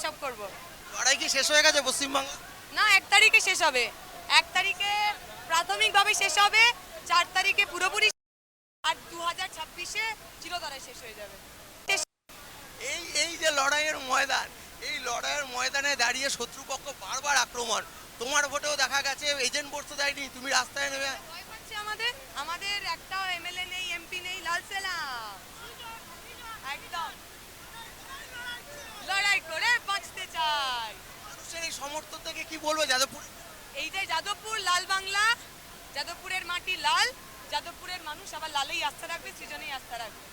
সব করব। লড়াই কি শেষ হয়ে গেছে পশ্চিমবঙ্গ? না, 1 তারিখে শেষ হবে। 1 তারিখে প্রাথমিকভাবে শেষ হবে, 4 তারিখে পুরোপুরি, আর 2026-এ চিরতরে শেষ হয়ে যাবে। এই এই যে লড়াইয়ের ময়দান, এই লড়াইয়ের ময়দানে দাঁড়িয়ে শত্রুপক্ষ বারবার আক্রমণ, তোমার ভোটেও দেখা গেছে এজেন্ট বসতে দেয়নি, তুমি রাস্তায় নেমে। ভয় পাচ্ছে আমাদের, আমাদের একটাও এমএলএ নেই, এমপি নেই, লাল সালাম। একদম লড়াই করে বাঁচতে চাই। মানুষের এই সমর্থন থেকে কি বলবো যাদবপুর? এই যে যাদবপুর লাল বাংলা, যাদবপুরের মাটি লাল, যাদবপুরের মানুষ আবার লালেই আস্থা রাখবে, সৃজনেই আস্থা রাখবে।